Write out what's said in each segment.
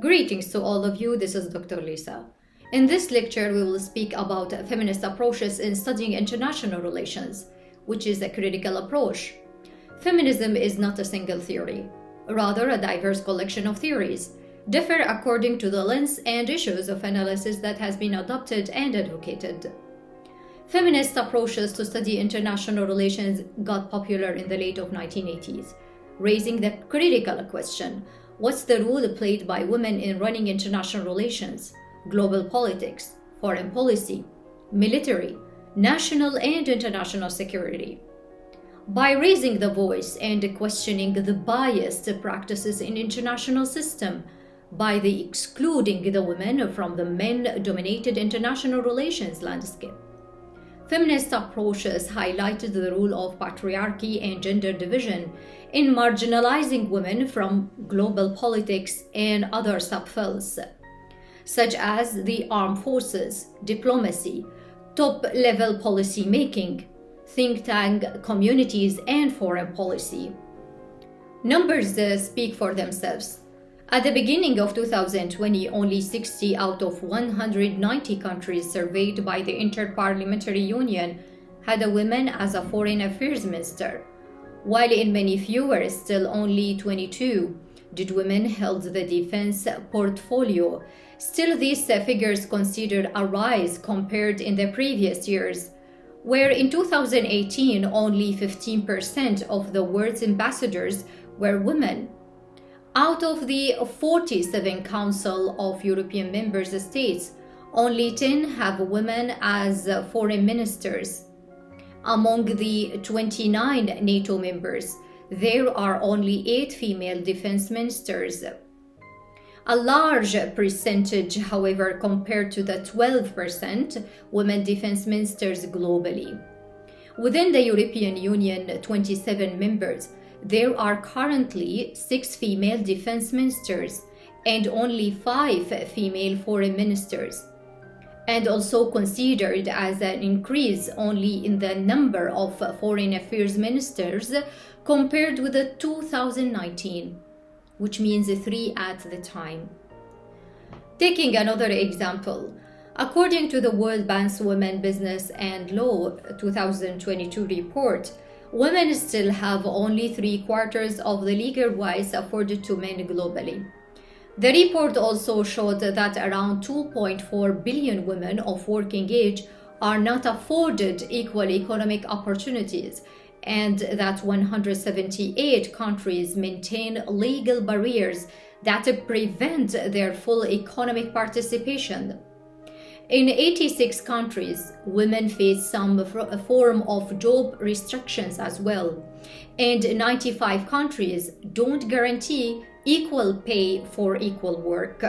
Greetings to all of you, this is Dr. Lisa. In this lecture, we will speak about feminist approaches in studying international relations, which is a critical approach. Feminism is not a single theory, rather a diverse collection of theories, differ according to the lens and issues of analysis that has been adopted and advocated. Feminist approaches to study international relations got popular in the late 1980s, raising the critical question: what's the role played by women in running international relations, global politics, foreign policy, military, national and international security? By raising the voice and questioning the biased practices in international system, by the excluding the women from the men-dominated international relations landscape. Feminist approaches highlighted the role of patriarchy and gender division in marginalizing women from global politics and other subfields, such as the armed forces, diplomacy, top-level policy making, think tank communities, and foreign policy. Numbers speak for themselves. At the beginning of 2020, only 60 out of 190 countries surveyed by the Inter-Parliamentary Union had a woman as a foreign affairs minister, while in many fewer, still only 22, did women hold the defense portfolio. Still, these figures considered a rise compared in the previous years, where in 2018 only 15% of the world's ambassadors were women. Out of the 47 Council of European Member States, only 10 have women as foreign ministers. Among the 29 NATO members, there are only 8 female defense ministers. A large percentage, however, compared to the 12% women defense ministers globally. Within the European Union 27 members, there are currently 6 female defense ministers and only 5 female foreign ministers, and also considered as an increase only in the number of foreign affairs ministers compared with the 2019, which means 3 at the time. Taking another example, according to the World Bank's Women, Business and Law 2022 report, women still have only 3/4 of the legal rights afforded to men globally. The report also showed that around 2.4 billion women of working age are not afforded equal economic opportunities, and that 178 countries maintain legal barriers that prevent their full economic participation. In 86 countries, women face some form of job restrictions as well, and 95 countries don't guarantee equal pay for equal work.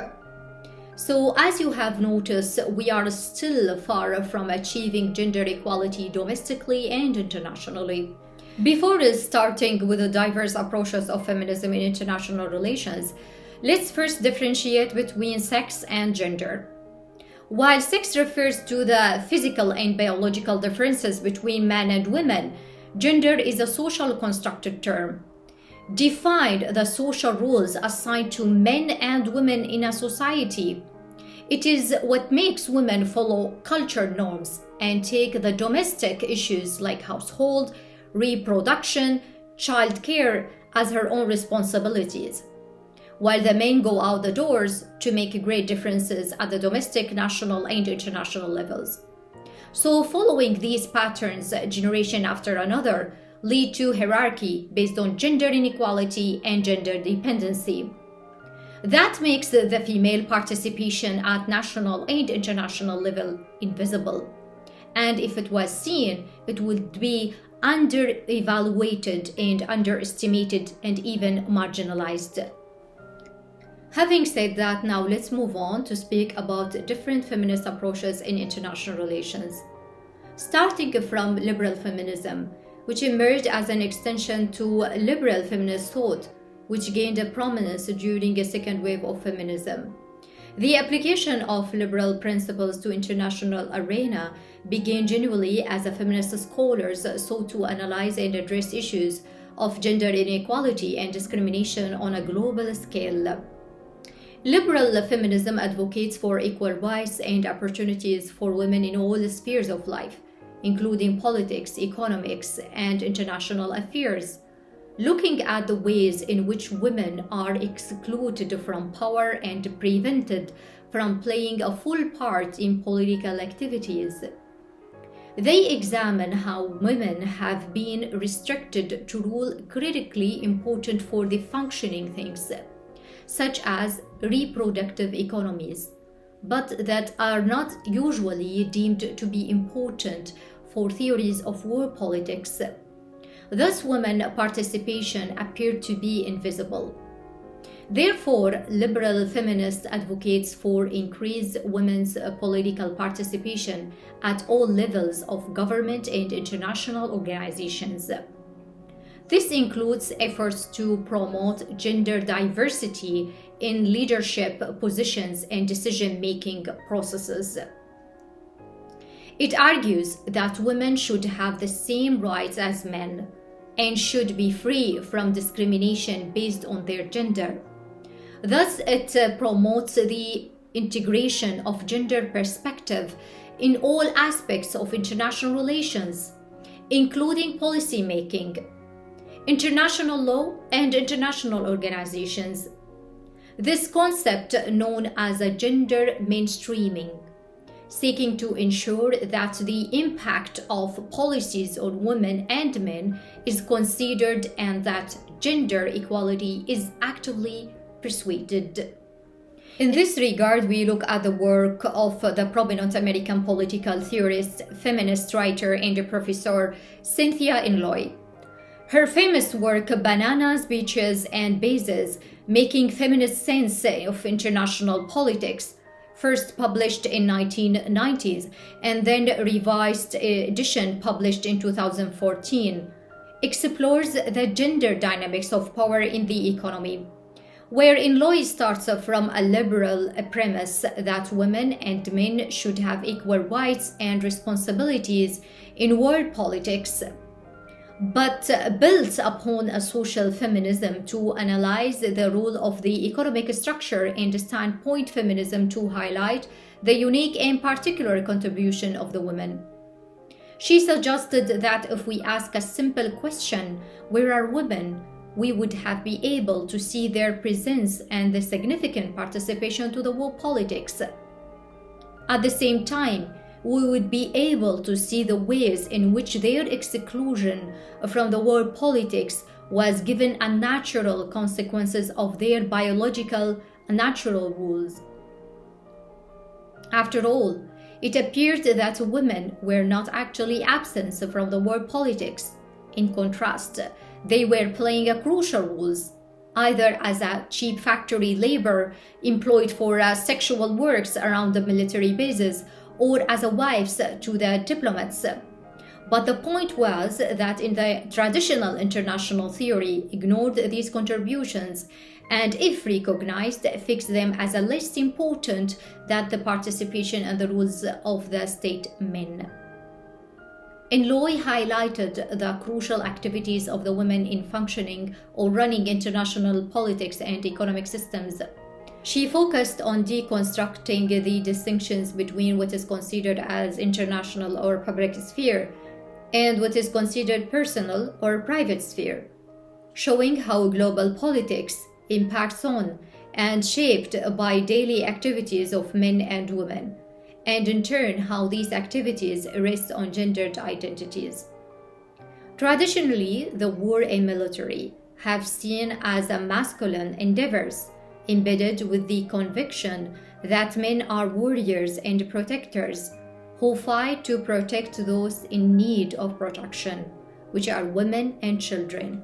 So, as you have noticed, we are still far from achieving gender equality domestically and internationally. Before starting with the diverse approaches of feminism in international relations, let's first differentiate between sex and gender. While sex refers to the physical and biological differences between men and women, gender is a social constructed term. Define the social roles assigned to men and women in a society. It is what makes women follow culture norms and take the domestic issues like household, reproduction, childcare as her own responsibilities, while the men go out the doors to make great differences at the domestic, national, and international levels. So following these patterns, generation after another, lead to hierarchy based on gender inequality and gender dependency. That makes the female participation at national and international level invisible. And if it was seen, it would be under-evaluated and underestimated and even marginalized. Having said that, now let's move on to speak about different feminist approaches in international relations. Starting from liberal feminism, which emerged as an extension to liberal feminist thought, which gained a prominence during a second wave of feminism. The application of liberal principles to international arena began genuinely as a feminist scholars sought to analyze and address issues of gender inequality and discrimination on a global scale. Liberal feminism advocates for equal rights and opportunities for women in all spheres of life, including politics, economics, and international affairs, looking at the ways in which women are excluded from power and prevented from playing a full part in political activities. They examine how women have been restricted to rule critically important for the functioning things, such as reproductive economies, but that are not usually deemed to be important for theories of war politics. Thus, women's participation appeared to be invisible. Therefore, liberal feminists advocates for increased women's political participation at all levels of government and international organizations. This includes efforts to promote gender diversity in leadership positions and decision-making processes. It argues that women should have the same rights as men and should be free from discrimination based on their gender. Thus, it promotes the integration of gender perspective in all aspects of international relations, including policy making, international law, and international organizations. This concept, known as a gender mainstreaming, seeking to ensure that the impact of policies on women and men is considered and that gender equality is actively persuaded. In this regard, we look at the work of the prominent American political theorist, feminist writer, and professor Cynthia Inloy. Her famous work, Bananas, Beaches, and Bases, Making Feminist Sense of International Politics, first published in 1990s and then revised edition published in 2014, explores the gender dynamics of power in the economy, where Inloy starts from a liberal premise that women and men should have equal rights and responsibilities in world politics, but builds upon a social feminism to analyze the role of the economic structure and standpoint feminism to highlight the unique and particular contribution of the women. She suggested that if we ask a simple question, "Where are women?" we would have been able to see their presence and the significant participation to the world politics. At the same time, we would be able to see the ways in which their exclusion from the world politics was given unnatural consequences of their biological natural rules. After all, it appeared that women were not actually absent from the world politics. In contrast, they were playing a crucial role, either as a cheap factory labor employed for sexual works around the military bases or as wives to the diplomats. But the point was that in the traditional international theory ignored these contributions and, if recognized, fixed them as less important than the participation and the rules of the state men. Inloy highlighted the crucial activities of the women in functioning or running international politics and economic systems. She focused on deconstructing the distinctions between what is considered as international or public sphere and what is considered personal or private sphere, showing how global politics impacts on and shaped by daily activities of men and women, and in turn how these activities rest on gendered identities. Traditionally, the war and military have seen as a masculine endeavors, embedded with the conviction that men are warriors and protectors who fight to protect those in need of protection, which are women and children.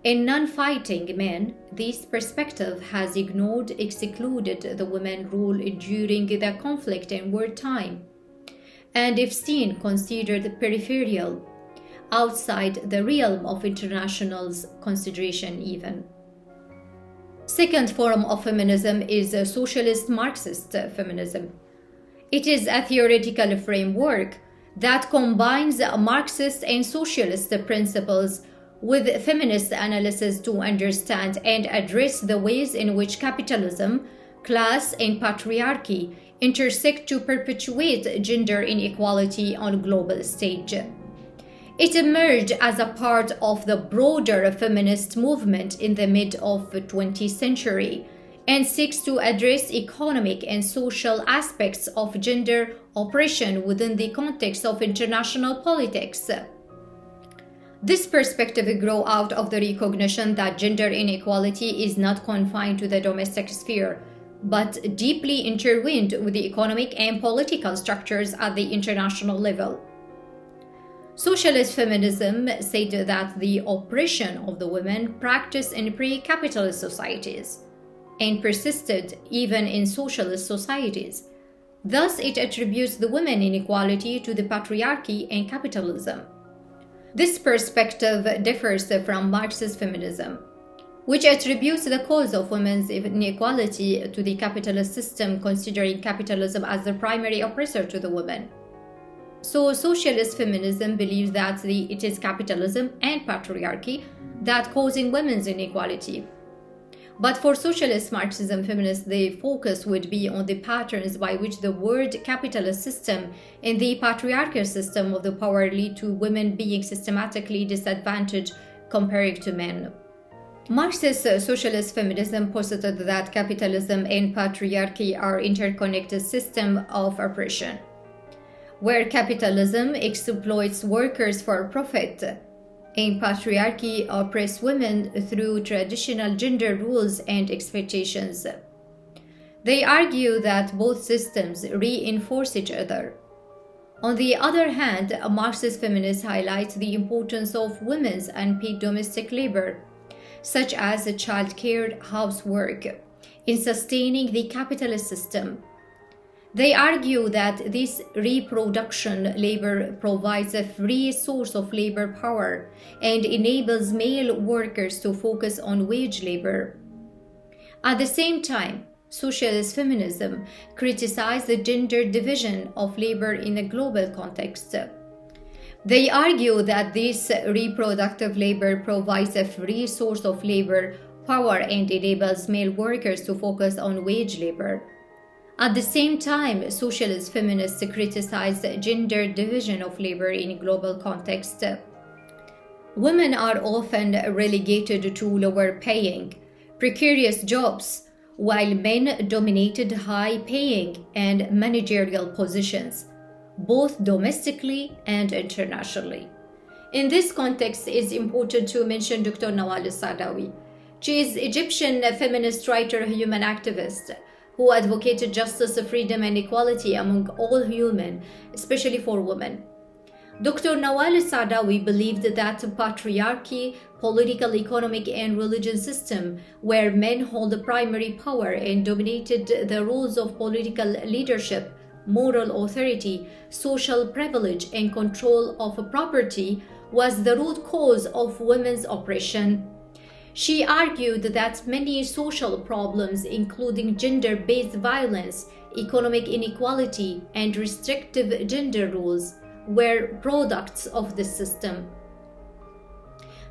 In non-fighting men, this perspective has excluded the women role during the conflict and wartime, and if seen, considered peripheral, outside the realm of international's consideration even. Second form of feminism is socialist Marxist feminism. It is a theoretical framework that combines Marxist and socialist principles with feminist analysis to understand and address the ways in which capitalism class, and patriarchy intersect to perpetuate gender inequality on a global stage. It emerged as a part of the broader feminist movement in the mid of the 20th century and seeks to address economic and social aspects of gender oppression within the context of international politics. This perspective grew out of the recognition that gender inequality is not confined to the domestic sphere, but deeply intertwined with the economic and political structures at the international level. Socialist feminism said that the oppression of the women practiced in pre-capitalist societies and persisted even in socialist societies. Thus, it attributes the women inequality to the patriarchy and capitalism. This perspective differs from Marxist feminism, which attributes the cause of women's inequality to the capitalist system, considering capitalism as the primary oppressor to the women. So, socialist feminism believes that it is capitalism and patriarchy that causing women's inequality. But for socialist Marxism feminists, the focus would be on the patterns by which the world capitalist system and the patriarchal system of the power lead to women being systematically disadvantaged compared to men. Marxist socialist feminism posited that capitalism and patriarchy are interconnected systems of oppression, where capitalism exploits workers for profit and patriarchy oppresses women through traditional gender rules and expectations. They argue that both systems reinforce each other. On the other hand, Marxist feminists highlight the importance of women's unpaid domestic labor, such as childcare, housework, in sustaining the capitalist system. They argue that this reproduction labor provides a free source of labor power and enables male workers to focus on wage labor. At the same time, socialist feminism criticized the gender division of labor in a global context. They argue that this reproductive labor provides a free source of labor power and enables male workers to focus on wage labor. At the same time, socialist feminists criticize the gender division of labor in a global context. Women are often relegated to lower paying, precarious jobs, while men dominated high-paying and managerial positions, both domestically and internationally. In this context, it is important to mention Dr. Nawal al-Saadawi. She is Egyptian feminist writer and human activist who advocated justice, freedom, and equality among all human, especially for women. Dr. Nawal al-Saadawi believed that patriarchy, political, economic, and religious system where men hold the primary power and dominated the roles of political leadership, moral authority, social privilege, and control of property was the root cause of women's oppression. She argued that many social problems, including gender-based violence, economic inequality, and restrictive gender rules, were products of this system.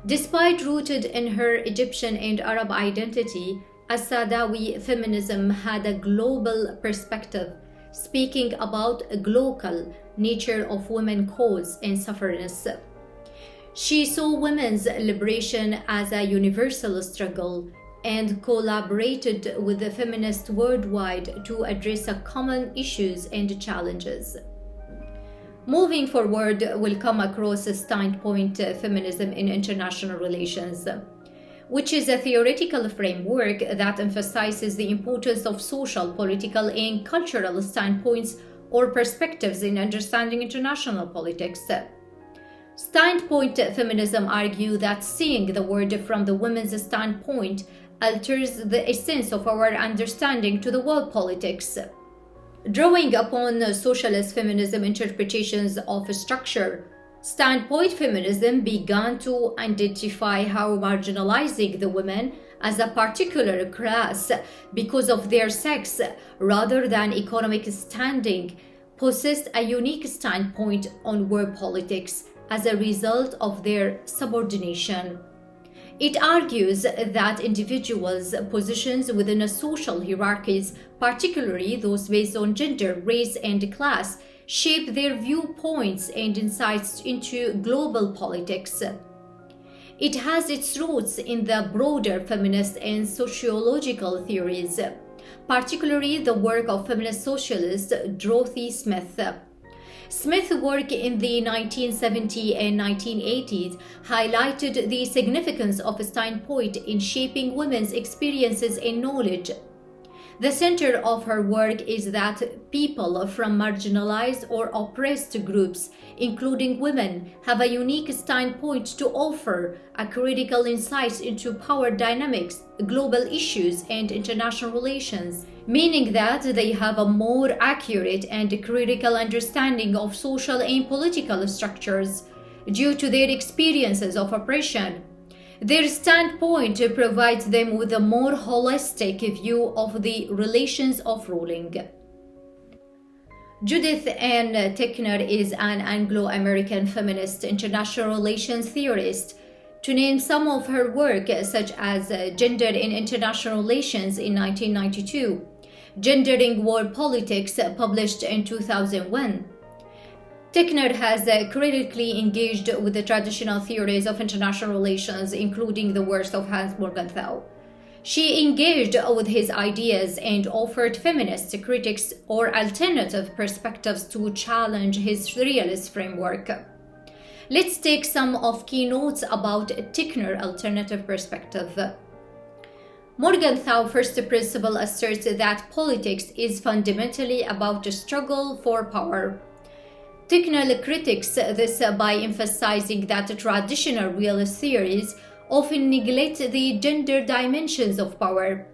Despite rooted in her Egyptian and Arab identity, al-Saadawi feminism had a global perspective, speaking about a global nature of women's cause and suffragists. She saw women's liberation as a universal struggle and collaborated with the feminists worldwide to address common issues and challenges. Moving forward, we'll come across a standpoint feminism in international relations, which is a theoretical framework that emphasizes the importance of social, political, and cultural standpoints or perspectives in understanding international politics. Standpoint feminism argues that seeing the world from the women's standpoint alters the essence of our understanding to the world politics. Drawing upon socialist feminism interpretations of structure, standpoint feminism began to identify how marginalizing the women as a particular class because of their sex rather than economic standing possessed a unique standpoint on world politics as a result of their subordination. It argues that individuals' positions within a social hierarchies, particularly those based on gender, race, and class, shape their viewpoints and insights into global politics. It has its roots in the broader feminist and sociological theories, particularly the work of feminist socialist Dorothy Smith. Smith's work in the 1970s and 1980s highlighted the significance of standpoint in shaping women's experiences and knowledge. The center of her work is that people from marginalized or oppressed groups, including women, have a unique standpoint to offer a critical insight into power dynamics, global issues, and international relations, meaning that they have a more accurate and critical understanding of social and political structures due to their experiences of oppression. Their standpoint provides them with a more holistic view of the relations of ruling. Judith Ann Tickner is an Anglo-American feminist international relations theorist. To name some of her work, such as Gender in International Relations in 1992, Gendering World Politics, published in 2001. Tickner has critically engaged with the traditional theories of international relations, including the works of Hans Morgenthau. She engaged with his ideas and offered feminist critics or alternative perspectives to challenge his realist framework. Let's take some of key notes about Tickner's alternative perspective. Morgenthau's first principle asserts that politics is fundamentally about a struggle for power. Tickner critiques this by emphasizing that traditional realist theories often neglect the gender dimensions of power.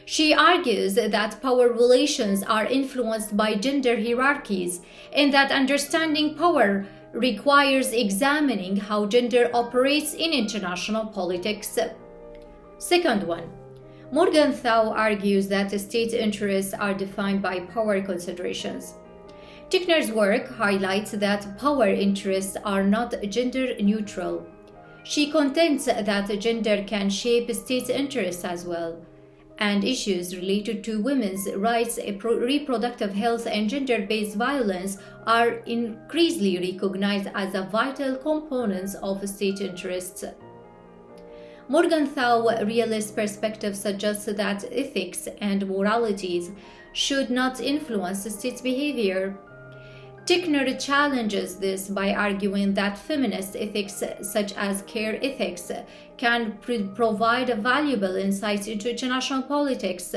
She argues that power relations are influenced by gender hierarchies and that understanding power requires examining how gender operates in international politics. Second one, Morgenthau argues that state interests are defined by power considerations. Tickner's work highlights that power interests are not gender neutral. She contends that gender can shape state interests as well, and issues related to women's rights, reproductive health, and gender-based violence are increasingly recognized as a vital components of state interests. Morgenthau's realist perspective suggests that ethics and moralities should not influence state behavior. Tickner challenges this by arguing that feminist ethics, such as care ethics, can provide valuable insights into international politics.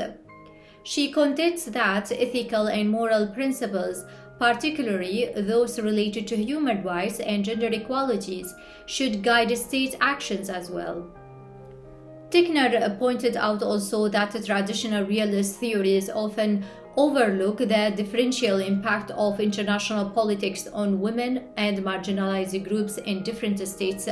She contends that ethical and moral principles, particularly those related to human rights and gender equalities, should guide state actions as well. Tickner pointed out also that traditional realist theories often overlook the differential impact of international politics on women and marginalized groups in different states.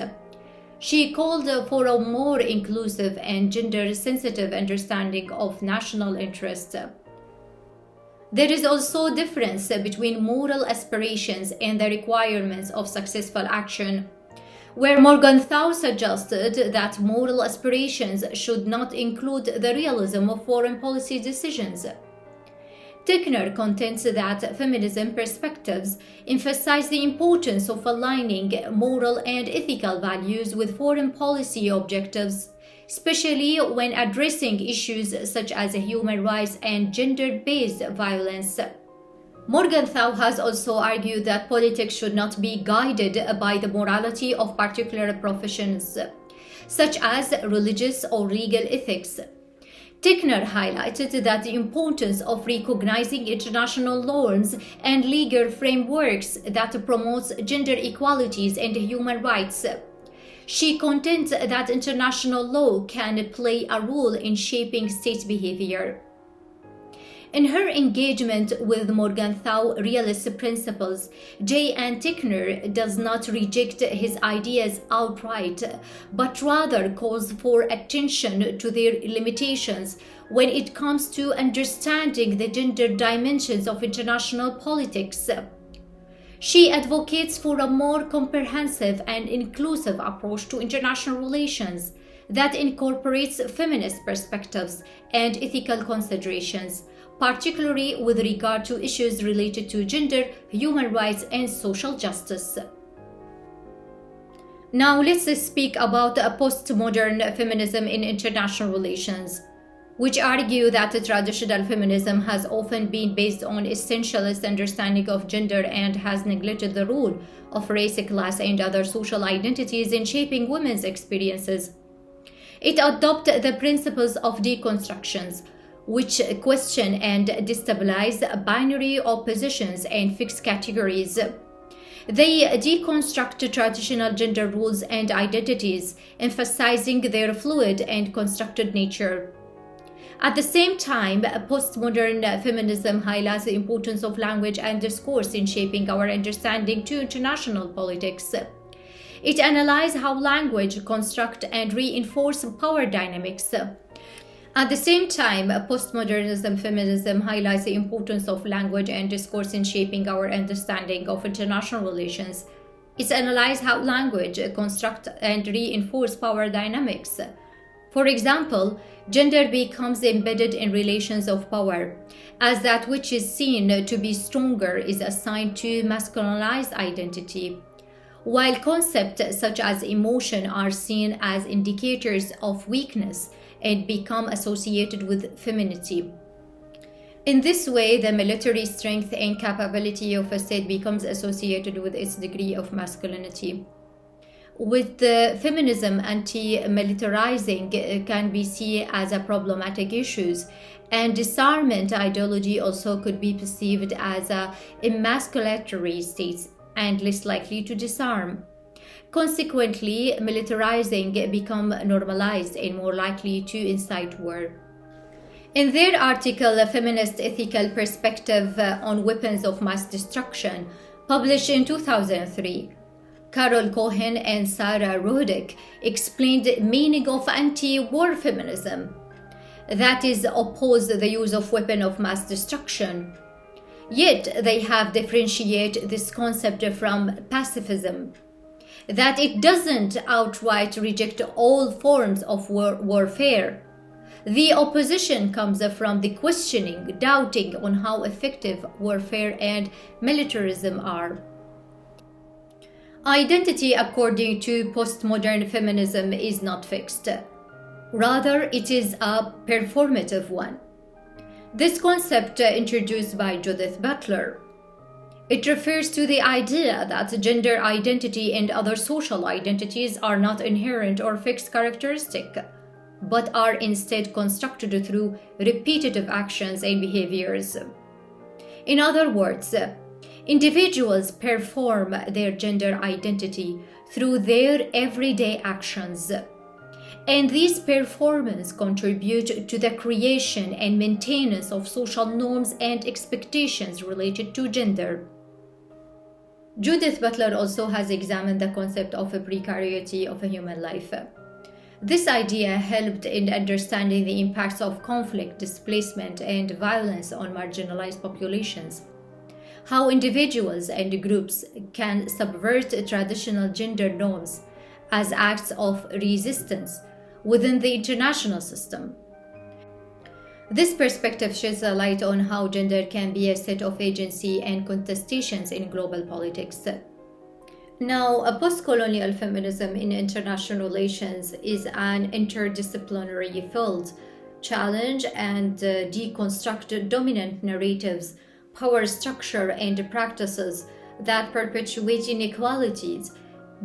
She called for a more inclusive and gender-sensitive understanding of national interest. There is also a difference between moral aspirations and the requirements of successful action, where Morgenthau suggested that moral aspirations should not include the realism of foreign policy decisions. Tickner contends that feminism perspectives emphasize the importance of aligning moral and ethical values with foreign policy objectives, especially when addressing issues such as human rights and gender-based violence. Morgenthau has also argued that politics should not be guided by the morality of particular professions, such as religious or legal ethics. Tickner highlighted that the importance of recognizing international norms and legal frameworks that promotes gender equalities and human rights. She contends that international law can play a role in shaping state behavior. In her engagement with Morgenthau realist principles, J. Ann Tickner does not reject his ideas outright, but rather calls for attention to their limitations when it comes to understanding the gender dimensions of international politics. She advocates for a more comprehensive and inclusive approach to international relations, that incorporates feminist perspectives and ethical considerations, particularly with regard to issues related to gender, human rights, and social justice. Now let's speak about postmodern feminism in international relations, which argue that traditional feminism has often been based on essentialist understanding of gender and has neglected the role of race, class, and other social identities in shaping women's experiences. It adopts the principles of deconstructions, which question and destabilize binary oppositions and fixed categories. They deconstruct traditional gender roles and identities, emphasizing their fluid and constructed nature. At the same time, postmodern feminism highlights the importance of language and discourse in shaping our understanding to international politics. It analyzes how language construct and reinforce power dynamics. At the same time, postmodern feminism highlights the importance of language and discourse in shaping our understanding of international relations. It analyzes how language construct and reinforce power dynamics. For example, gender becomes embedded in relations of power, as that which is seen to be stronger is assigned to masculinized identity, while concepts such as emotion are seen as indicators of weakness and become associated with femininity. In this way, the military strength and capability of a state becomes associated with its degree of masculinity. With the feminism, anti-militarizing can be seen as a problematic issue, and disarmament ideology also could be perceived as a emasculatory state and less likely to disarm. Consequently, militarizing become normalized and more likely to incite war. In their article, A Feminist Ethical Perspective on Weapons of Mass Destruction, published in 2003, Carol Cohen and Sarah Rodick explained the meaning of anti-war feminism, that is, oppose the use of weapons of mass destruction. Yet they have differentiated this concept from pacifism, that it doesn't outright reject all forms of warfare. The opposition comes from the questioning, doubting on how effective warfare and militarism are. Identity, according to postmodern feminism, is not fixed. Rather, it is a performative one. This concept introduced by Judith Butler. It refers to the idea that gender identity and other social identities are not inherent or fixed characteristics, but are instead constructed through repetitive actions and behaviors. In other words, individuals perform their gender identity through their everyday actions, and these performances contribute to the creation and maintenance of social norms and expectations related to gender. Judith Butler also has examined the concept of a precarity of a human life. This idea helped in understanding the impacts of conflict, displacement, and violence on marginalized populations, how individuals and groups can subvert traditional gender norms as acts of resistance within the international system. This perspective sheds a light on how gender can be a set of agency and contestations in global politics. Now, a postcolonial feminism in international relations is an interdisciplinary field, challenge and deconstruct dominant narratives, power structure, and practices that perpetuate inequalities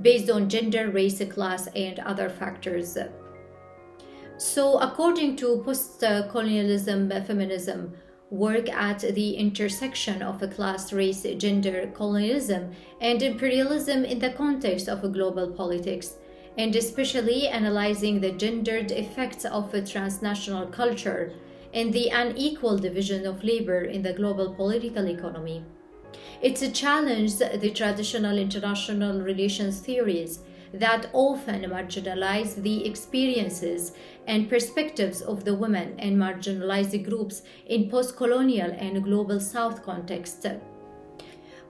based on gender, race, class, and other factors. So, according to postcolonialism feminism, work at the intersection of class, race, gender, colonialism, and imperialism in the context of global politics, and especially analyzing the gendered effects of a transnational culture and the unequal division of labor in the global political economy. It challenged the traditional international relations theories that often marginalize the experiences and perspectives of the women and marginalized groups in post-colonial and global South context.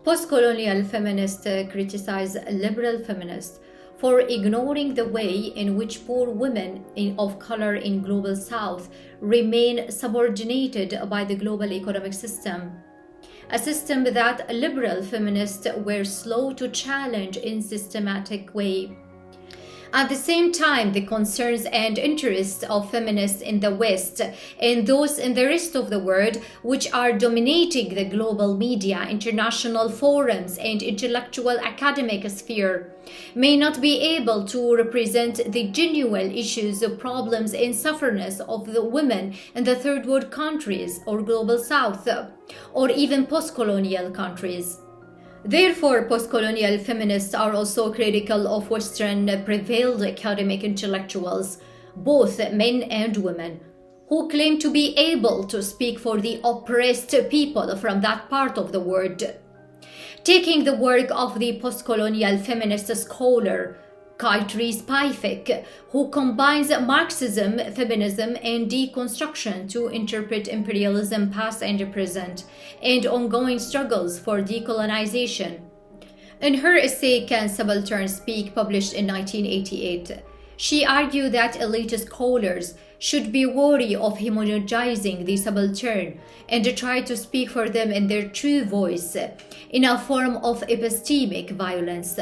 Post-colonial feminists criticize liberal feminists for ignoring the way in which poor women of color in Global South remain subordinated by the global economic system, a system that liberal feminists were slow to challenge in systematic way. At the same time, the concerns and interests of feminists in the West and those in the rest of the world, which are dominating the global media, international forums, and intellectual academic sphere, may not be able to represent the genuine issues, problems, and sufferings of the women in the third world countries or Global South, or even post-colonial countries. Therefore, postcolonial feminists are also critical of Western prevailed academic intellectuals, both men and women, who claim to be able to speak for the oppressed people from that part of the world. Taking the work of the postcolonial feminist scholar Kaitree Spivak, who combines Marxism, feminism, and deconstruction to interpret imperialism past and present, and ongoing struggles for decolonization. In her essay Can Subalterns Speak, published in 1988, she argued that elite scholars should be wary of homogenizing the subaltern and try to speak for them in their true voice, in a form of epistemic violence.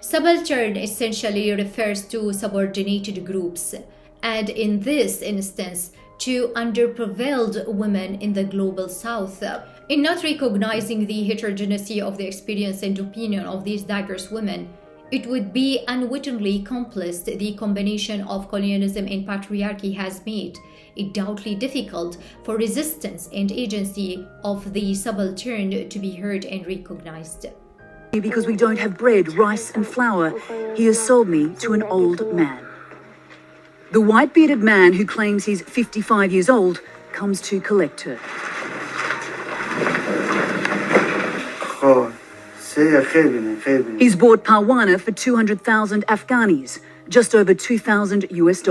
Subaltern essentially refers to subordinated groups, and in this instance, to underprevailed women in the Global South. In not recognizing the heterogeneity of the experience and opinion of these diverse women, it would be unwittingly complex the combination of colonialism and patriarchy has made it doubly difficult for resistance and agency of the subaltern to be heard and recognized. Because we don't have bread, rice and flour, he has sold me to an old man. The white-bearded man who claims he's 55 years old comes to collect her. He's bought Parwana for 200,000 Afghanis, just over $2,000 US.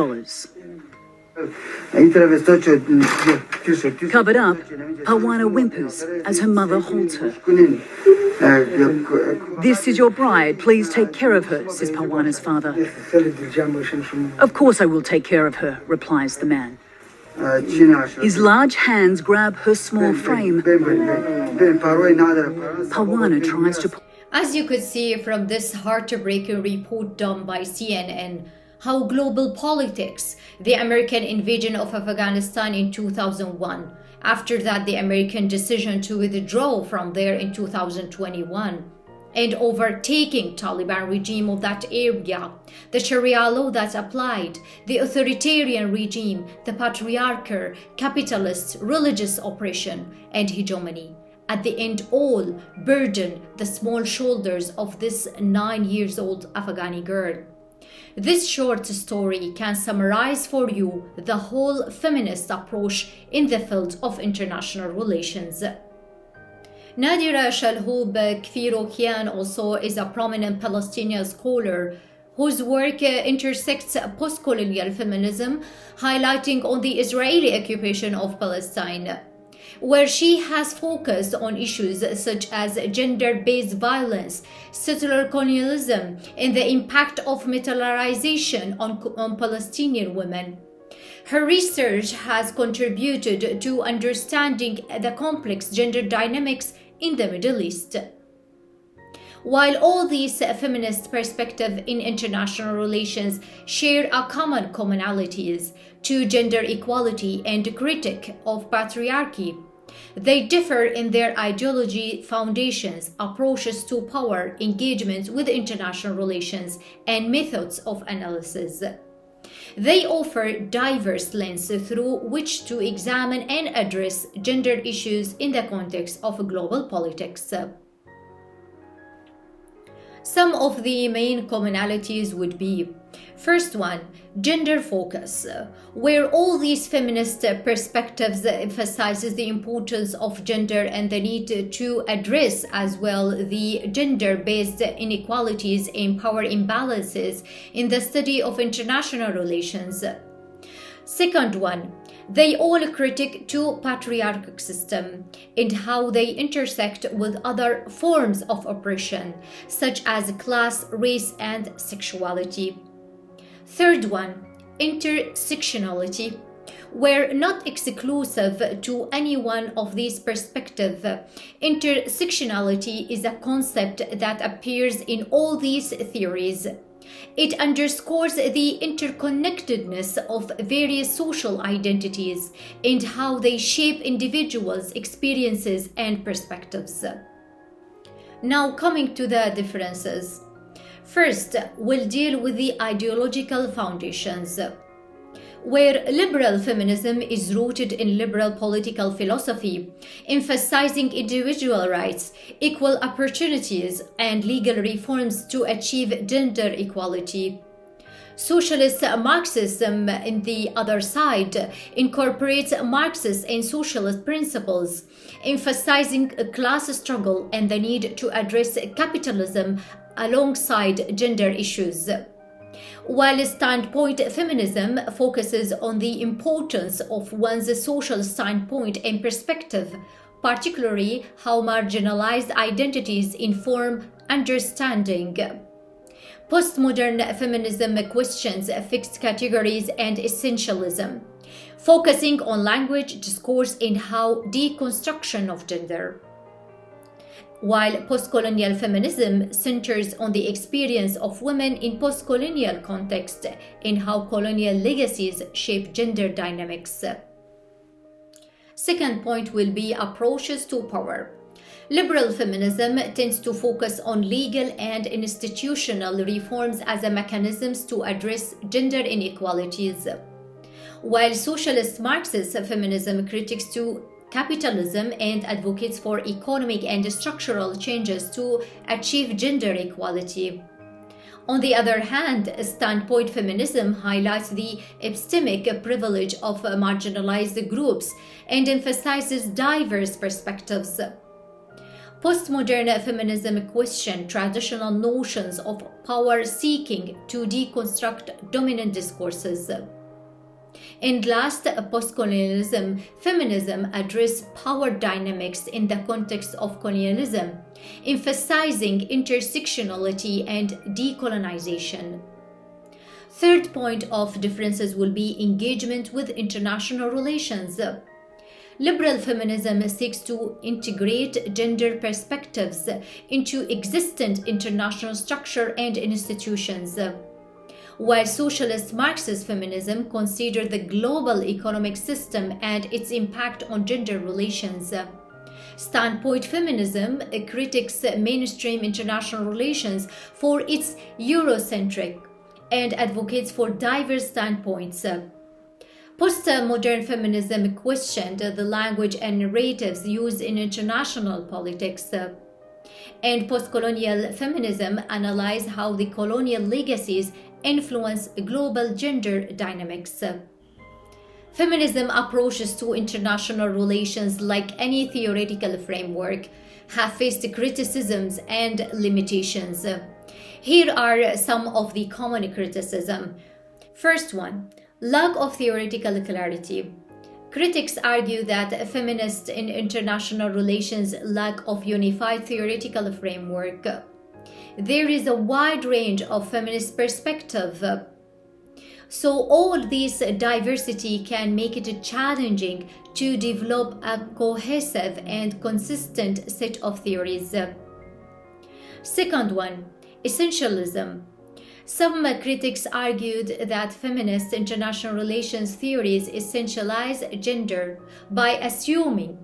Covered up, Parwana whimpers as her mother holds her. This is your bride, please take care of her, says Parwana's father. Of course I will take care of her, replies the man. His large hands grab her small frame. Parwana tries to... As you could see from this heartbreaking report done by CNN, how global politics, the American invasion of Afghanistan in 2001, after that the American decision to withdraw from there in 2021, and overtaking Taliban regime of that area, the Sharia law that applied, the authoritarian regime, the patriarchal, capitalist, religious oppression, and hegemony, at the end all burdened the small shoulders of this 9-year-old Afghani girl. This short story can summarize for you the whole feminist approach in the field of international relations. Nadira Shalhoub Kfirokian also is a prominent Palestinian scholar whose work intersects post-colonial feminism, highlighting on the Israeli occupation of Palestine, where she has focused on issues such as gender-based violence, settler colonialism, and the impact of militarization on Palestinian women. Her research has contributed to understanding the complex gender dynamics in the Middle East. While all these feminist perspectives in international relations share a common commonalities to gender equality and critique of patriarchy, they differ in their ideology, foundations, approaches to power, engagement with international relations, and methods of analysis. They offer diverse lenses through which to examine and address gender issues in the context of global politics. Some of the main commonalities would be: first one, gender focus, where all these feminist perspectives emphasizes the importance of gender and the need to address as well the gender-based inequalities and power imbalances in the study of international relations. Second one, They all critique two patriarchal systems and how they intersect with other forms of oppression, such as class, race, and sexuality. Third one, intersectionality. Were not exclusive to any one of these perspectives. Intersectionality is a concept that appears in all these theories. It underscores the interconnectedness of various social identities and how they shape individuals' experiences and perspectives. Now, coming to the differences. First, we'll deal with the ideological foundations. Where liberal feminism is rooted in liberal political philosophy, emphasizing individual rights, equal opportunities, and legal reforms to achieve gender equality. Socialist Marxism, on the other side, incorporates Marxist and socialist principles, emphasizing a class struggle and the need to address capitalism alongside gender issues. While standpoint feminism focuses on the importance of one's social standpoint and perspective, particularly how marginalized identities inform understanding. Postmodern feminism questions fixed categories and essentialism, focusing on language, discourse, and how deconstruction of gender. While postcolonial feminism centers on the experience of women in postcolonial context and how colonial legacies shape gender dynamics. Second point will be approaches to power. Liberal feminism tends to focus on legal and institutional reforms as a mechanisms to address gender inequalities, while socialist Marxist feminism critiques to capitalism and advocates for economic and structural changes to achieve gender equality. On the other hand, standpoint feminism highlights the epistemic privilege of marginalized groups and emphasizes diverse perspectives. Postmodern feminism questions traditional notions of power, seeking to deconstruct dominant discourses. And last, postcolonialism feminism addresses power dynamics in the context of colonialism, emphasizing intersectionality and decolonization. Third point of differences will be engagement with international relations. Liberal feminism seeks to integrate gender perspectives into existent international structure and institutions, while socialist Marxist feminism considers the global economic system and its impact on gender relations. Standpoint feminism critiques mainstream international relations for its Eurocentric and advocates for diverse standpoints. Postmodern feminism questioned the language and narratives used in international politics. And postcolonial feminism analyzed how the colonial legacies influence global gender dynamics. Feminism approaches to international relations, like any theoretical framework, have faced criticisms and limitations. Here are some of the common criticisms. First one, lack of theoretical clarity. Critics argue that feminists in international relations lack of unified theoretical framework. There is a wide range of feminist perspectives, so all this diversity can make it challenging to develop a cohesive and consistent set of theories. Second one, essentialism. Some critics argued that feminist international relations theories essentialize gender by assuming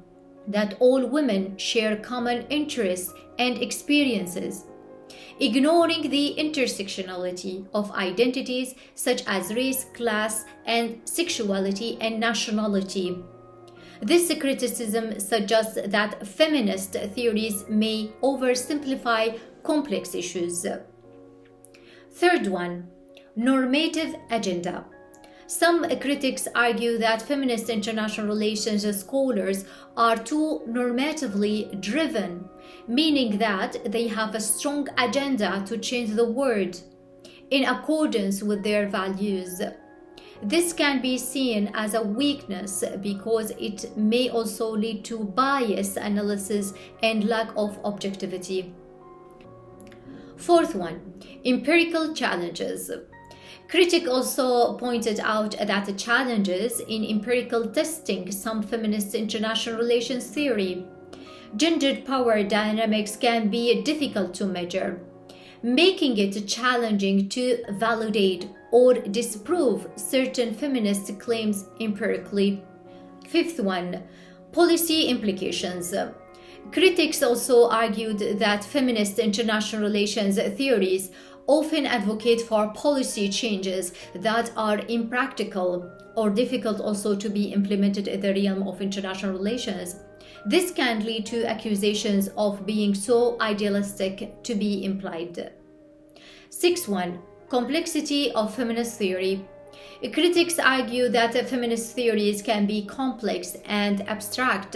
that all women share common interests and experiences, ignoring the intersectionality of identities such as race, class, and sexuality and nationality. This criticism suggests that feminist theories may oversimplify complex issues. Third one, normative agenda. Some critics argue that feminist international relations scholars are too normatively driven, meaning that they have a strong agenda to change the world in accordance with their values. This can be seen as a weakness because it may also lead to bias analysis and lack of objectivity. Fourth one, empirical challenges. Critics also pointed out that the challenges in empirical testing some feminist international relations theory. Gendered power dynamics can be difficult to measure, making it challenging to validate or disprove certain feminist claims empirically. Fifth one, policy implications. Critics also argued that feminist international relations theories often advocate for policy changes that are impractical or difficult also to be implemented in the realm of international relations. This can lead to accusations of being so idealistic to be implied. Sixth one, complexity of feminist theory. Critics argue that feminist theories can be complex and abstract,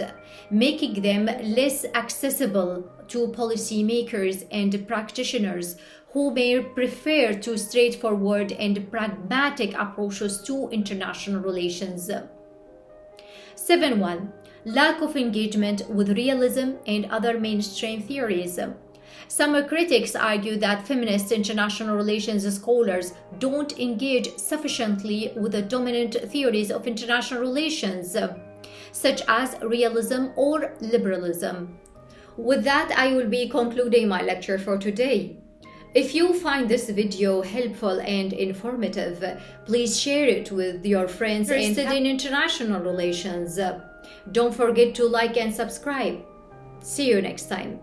making them less accessible to policymakers and practitioners who may prefer to straightforward and pragmatic approaches to international relations. 7.1. Lack of engagement with realism and other mainstream theories. Some critics argue that feminist international relations scholars don't engage sufficiently with the dominant theories of international relations, such as realism or liberalism. With that, I will be concluding my lecture for today. If you find this video helpful and informative, please share it with your friends interested in international relations. Don't forget to like and subscribe. See you next time.